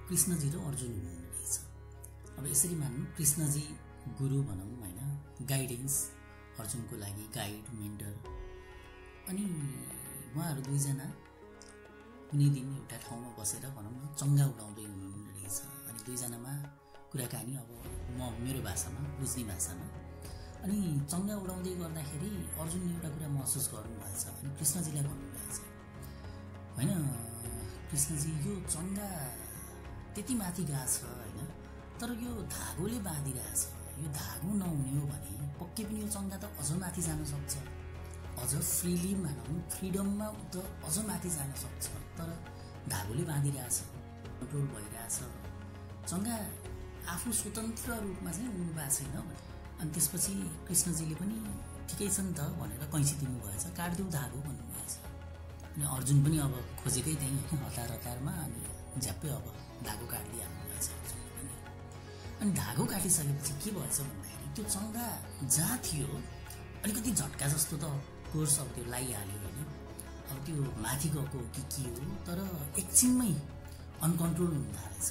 कृष्णजी र अर्जुन हुनुहुने रहेछ। अब यसरी मान्नु कृष्णजी गुरु भनौँ होइन, गाइडेन्स अर्जुनको लागि गाइड मेन्टर। अनि उहाँहरू दुईजना कुनै दिन एउटा ठाउँमा बसेर भनौँ न चङ्गा उडाउँदै हुनुहुने रहेछ। अनि दुईजनामा कुराकानी अब मेरो भाषामा बुझ्ने भाषामा। अनि चङ्गा उडाउँदै गर्दाखेरि अर्जुनले एउटा कुरा महसुस गर्नुभएछ। अनि कृष्णजीलाई भन्नुभएछ, होइन कृष्णजी यो चङ्गा त्यति माथि गएको छ होइन, तर यो धागोले बाँधिरहेछ। यो धागो नहुने हो भने पक्कै पनि यो चङ्गा त अझ माथि जान सक्छ, अझ फ्रिली मानौँ फ्रिडममा त अझ माथि जान सक्छ, तर धागोले बाँधिरहेछ, कन्ट्रोल भइरहेछ। चङ्गा आफू स्वतन्त्र रूपमा चाहिँ उड्नु भएको छैन। अनि त्यसपछि कृष्णजीले पनि ठिकै छ नि त भनेर कैँची दिनुभएछ, काटिदेऊ धागो भन्नुभएछ। अनि अर्जुन पनि अब खोजेकै त्यहीँ होइन हतार हतारमा, अनि झ्याप्पै अब धागो काटिदिइहाल्नु भएछ अर्जुन पनि। अनि धागो काटिसकेपछि के भएछ भन्दाखेरि त्यो चङ्गा जहाँ थियो अलिकति झट्का जस्तो त कोर्स अब त्यो लगाइहाल्यो होइन, अब त्यो माथि गएको के हो, तर एकछिनमै अनकन्ट्रोल हुन थालेछ।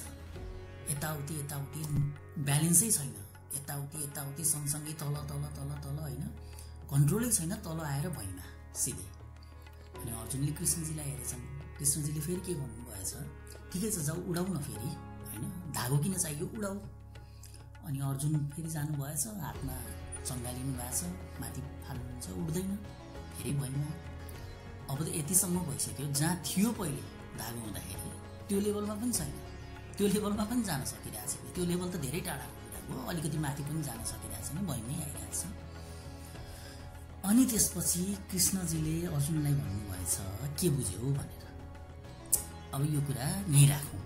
यताउति ब्यालेन्सै छैन, यताउति सँगसँगै तल तल तल तल होइन, कन्ट्रोलै छैन, तल आएर भैमा सिधै। अनि अर्जुनले कृष्णजीलाई हेरेछन्। कृष्णजीले फेरि के भन्नुभएछ, ठिकै छ जाऊ उडाउ न फेरि होइन, धागो किन चाहियो उडाउ। अनि अर्जुन फेरि जानुभएछ, हातमा चङ्गा लिनु भएको छ, माथि फाल्नुहुन्छ, उड्दैन फेरि भैमा। अब त यतिसम्म भइसक्यो, जहाँ थियो पहिले धागो हुँदाखेरि त्यो लेभलमा पनि छैन, त्यो लेभलमा पनि जान सकिरहेको छैन। त्यो लेभल त धेरै टाढाको कुरा हो, अलिकति माथि पनि जान सकिरहेको छैन, भैमै आइरहेको छ। अनि त्यसपछि कृष्णजीले अर्जुनलाई भन्नुभएछ के बुझ्यौ भनेर, अब यो कुरा यहीँ राखौँ,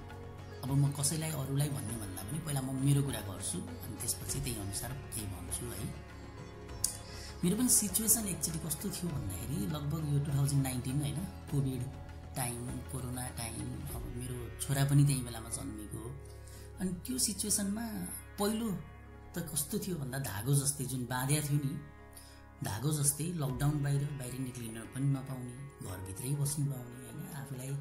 अब म कसैलाई अरूलाई भन्ने भन्दा पनि पहिला म मेरो कुरा गर्छु, अनि त्यसपछि त्यही अनुसार केही भन्छु है। मेरो पनि सिचुएसन एकचोटि कस्तो थियो भन्दाखेरि लगभग यो 2019 होइन, कोभिड टाइम, कोरोना टाइम। अब मेरो छोरा पनि त्यही बेलामा जन्मेको। अनि त्यो सिचुएसनमा पहिलो त कस्तो थियो भन्दा धागो जस्तै जुन बाँध्या थियो नि, धागो जस्तै लकडाउन, बाहिर निक्लिन पनि नपाउने, घरभित्रै बस्नु पाउने होइन, आफूलाई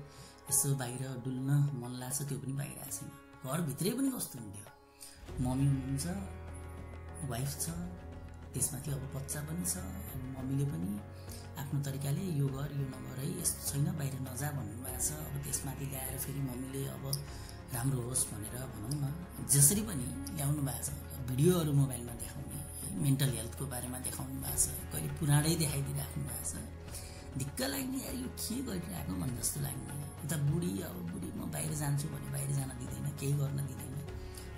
यसो बाहिर डुल्न मन लाग्छ त्यो पनि पाइरहेको छैन, घरभित्रै पनि कस्तो हुन्थ्यो। मम्मी हुनुहुन्छ, वाइफ छ, त्यसमाथि अब बच्चा पनि छ। अनि मम्मीले पनि आफ्नो तरिकाले यो गर यो नगर है, यस्तो छैन बाहिर नजा भन्नुभएको छ। अब त्यसमाथि ल्याएर फेरि मम्मीले अब राम्रो होस् भनेर भनौँ न जसरी पनि ल्याउनु भएको छ, भिडियोहरू मोबाइलमा देखाउने, मेन्टल हेल्थको बारेमा देखाउनु भएको छ, कहिले पुराणै देखाइदिइराख्नु भएको छ। ढिक्क लाग्ने यार यो के गरिरहेको मन जस्तो लाग्ने। उता बुढी अब बुढी म बाहिर जान्छु भने बाहिर जान दिँदैन, केही गर्न दिँदैन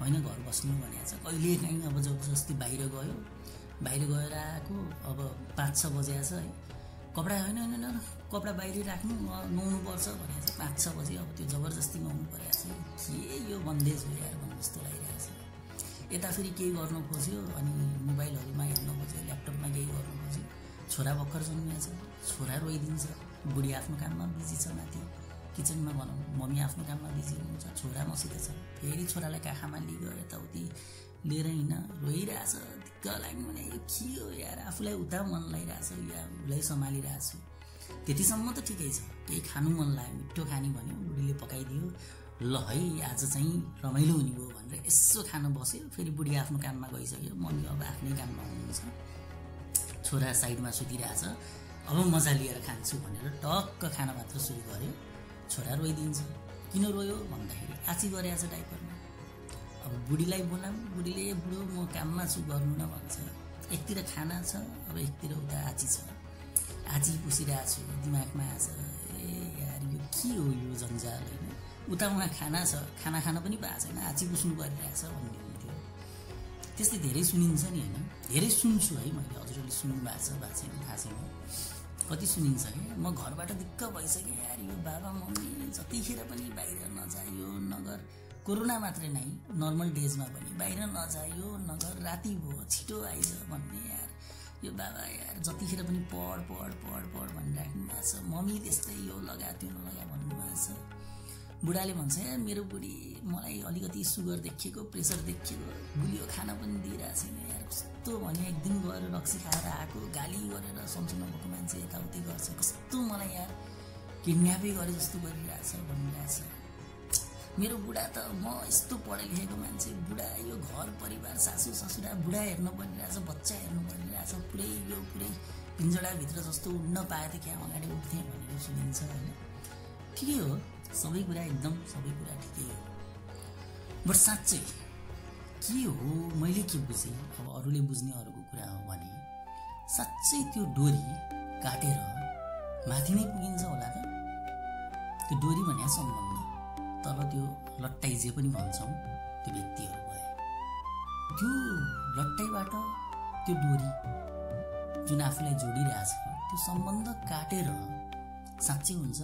होइन, घर बस्नु भनेको छ। कहिले काहीँ अब जबरजस्ती बाहिर गयो, बाहिर गएर आएको अब 5-6 बजे छ है, कपडा होइन कपडा बाहिर राख्नु नुहाउनु पर्छ भनेको छ, 5-6 बजे अब त्यो जबरजस्ती नुहाउनु परेको छ। के यो बन्देज हो यार भन्नु जस्तो लागिरहेको छ। यता फेरि केही गर्नु खोज्यो, अनि मोबाइलहरूमा हेर्नु खोज्यो, ल्यापटपमा केही गर्नु खोज्यो। छोरा भर्खर जन्मिएको छ, छोरा रोइदिन्छ, बुढी आफ्नो काममा बिजी छ, माथि किचनमा भनौँ मम्मी आफ्नो काममा बिजी हुनुहुन्छ, छोरा मसित छ। फेरि छोरालाई काखामा लिगो यताउति लिएर हिँड, रोइरहेछ। दिक्क लाग्ने भने यो के हो यार, आफूलाई उता मन लागिरहेछ या उसलाई सम्हालिरहेछु। त्यतिसम्म त ठिकै छ, केही खानु मन लाग्यो, मिठो खाने भन्यो, बुढीले पकाइदियो, ल है आज चाहिँ रमाइलो हुने भयो भनेर यसो खान बस्यो। फेरि बुढी आफ्नो काममा गइसक्यो, मम्मी अब आफ्नै काममा हुनुहुन्छ, छोरा साइडमा सुतिरहेछ। अब मजा लिएर खान्छु भनेर टक्क खाना मात्र सुरु गर्यो, छोरा रोइदिन्छ। किन रोयो भन्दाखेरि आची गरेछ डाइपरमा। अब बुढीलाई बोलाऊँ, बुढीले बुढो म काममा छु गर्नु न भन्छ। एकतिर खाना छ, अब एकतिर उता आची छ, आची पुसिरहेको छु, दिमागमा आछ ए यार यो के हो यो जन्जाल होइन। उता उहाँ खाना छ, खाना खान पनि पाएको छैन, आची पुस्नु परिरहेछ भन्ने हुन्थ्यो। त्यस्तै धेरै सुनिन्छ नि होइन, धेरै सुन्छु है मैले। हजुरहरूले सुन्नु भएको छैन थाहा छैन, कति सुनिन्छ कि। म घरबाट दिक्क भइसकेँ यार, यो बाबा मम्मी जतिखेर पनि बाहिर नजायो नगर, कोरोना मात्रै नै नर्मल डेजमा पनि बाहिर नजायो नगर, राति भयो छिटो आइज भन्ने यार। यो बाबा यार जतिखेर पनि पढ भनिराख्नु भएको छ। मम्मी त्यस्तै यो लगा त्यो नलगा भन्नुभएको छ। बुढाले भन्छ यार मेरो बुढी मलाई अलिकति सुगर देखिएको, प्रेसर देखिएको, गुलियो खाना पनि दिइरहेको छैन यार। कस्तो भने एक दिन गएर रक्सी खाएर आएको, गाली गरेर सम्झिनु भएको मान्छे यताउति गर्छ, कस्तो मलाई यार किडन्यापै गरे जस्तो गरिरहेछ भनिरहेछ। मेरो बुढा त म यस्तो पढे लेखेको मान्छे, बुढा यो घर परिवार सासू ससुरा बुढा हेर्नु परिरहेछ, बच्चा हेर्नु परिरहेछ, पुरै पिन्जडाभित्र जस्तो उड्न पाए त क्या अगाडि उठ्थेँ भनेको सुनिन्छ होइन। ठिकै हो, सबै कुरा ठिकै हो। बट साँच्चै के हो मैले के बुझेँ, अब अरूले बुझ्ने अरूको कुरा हो भने साँच्चै त्यो डोरी काटेर माथि नै पुगिन्छ होला त। त्यो डोरी भन्या सम्बन्ध तल त्यो लट्टाइ जे पनि भन्छौँ त्यो व्यक्तिहरू भए, त्यो लट्टाइबाट त्यो डोरी जुन आफूलाई जोडिरहेछ त्यो सम्बन्ध काटेर साँच्चै हुन्छ,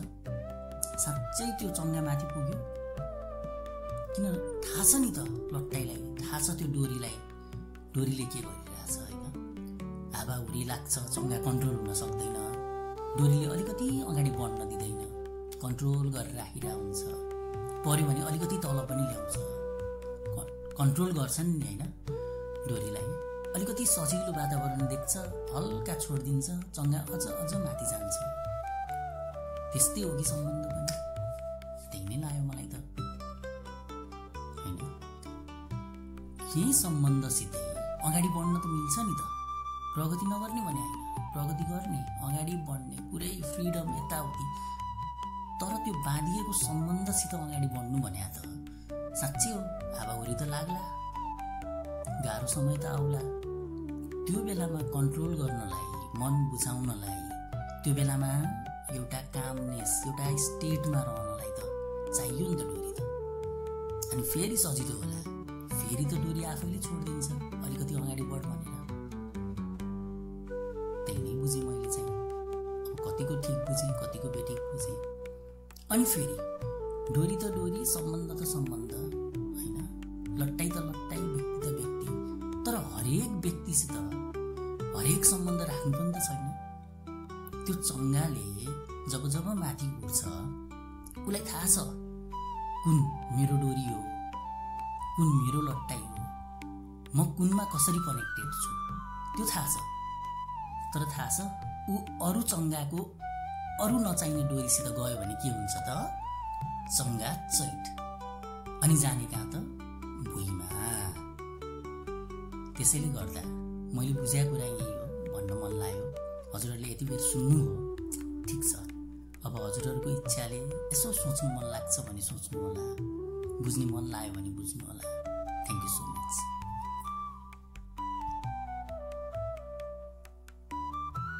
साँच्चै त्यो चङ्गा माथि पुग्यो। किन थाहा छ नि त लट्टाइलाई, थाहा छ त्यो डोरीले के गरिरहेछ होइन। हावाहुरी लाग्छ, चङ्गा कन्ट्रोल हुन सक्दैन, डोरीले अलिकति अगाडि बढ्न दिँदैन, कन्ट्रोल गरेर राखिरहेको हुन्छ। पऱ्यो भने अलिकति तल पनि ल्याउँछ, कन्ट्रोल गर्छन् नि होइन। डोरीलाई अलिकति सजिलो वातावरण देख्छ, हल्का छोडिदिन्छ, चङ्गा अझ माथि जान्छ। त्यस्तै हो कि सम्बन्ध पनि, त्यही नै लाग्यो मलाई त होइन। यही सम्बन्धसितै अगाडि बढ्न त मिल्छ नि त, प्रगति नगर्ने भने होइन, प्रगति गर्ने, अगाडि बढ्ने, पुरै फ्रिडम यताउति। तर त्यो बाँधिएको सम्बन्धसित अगाडि बढ्नु भने त साँच्चै हो हावाहुरी त लाग्ला, गाह्रो समय त आउला। त्यो बेलामा कन्ट्रोल गर्नलाई, मन बुझाउनलाई, त्यो बेलामा एउटा कामनेस, एउटा स्टेटमा रहनलाई त चाहियो नि त डोरी त। अनि फेरि सजिलो होला, फेरि त डोरी आफैले छोडिदिन्छ अलिकति अगाडि बढ भनेर। त्यही नै बुझेँ मैले चाहिँ, कतिको ठिक बुझेँ कतिको बेठिक बुझेँ। अनि फेरि डोरी त डोरी, सम्बन्ध त सम्बन्ध होइन, लट्टाइ त लट्टाइ, व्यक्ति त व्यक्ति। तर हरेक व्यक्तिसित हरेक सम्बन्ध राख्नु पनि त छैन। त्यो चङ्गाले जब माथि उठ्छ उसलाई थाहा छ कुन मेरो डोरी हो, कुन मेरो लट्टाइ हो, म कुनमा कसरी कनेक्टेड छु त्यो थाहा छ। तर थाहा छ ऊ अरू चङ्गाको अरू नचाहिने डोरीसित गयो भने के हुन्छ त, चङ्गा चैट, अनि जाने कहाँ त भुइँमा। त्यसैले गर्दा मैले बुझेको कुरा यही हो भन्न मन लाग्यो। हजुरहरूले यति बेर सुन्नु हो, ठिक छ। अब हजुरहरूको इच्छाले यसो सोच्नु मन लाग्छ भने सोच्नु होला, बुझ्ने मन लाग्यो भने बुझ्नु होला। Thank you so much.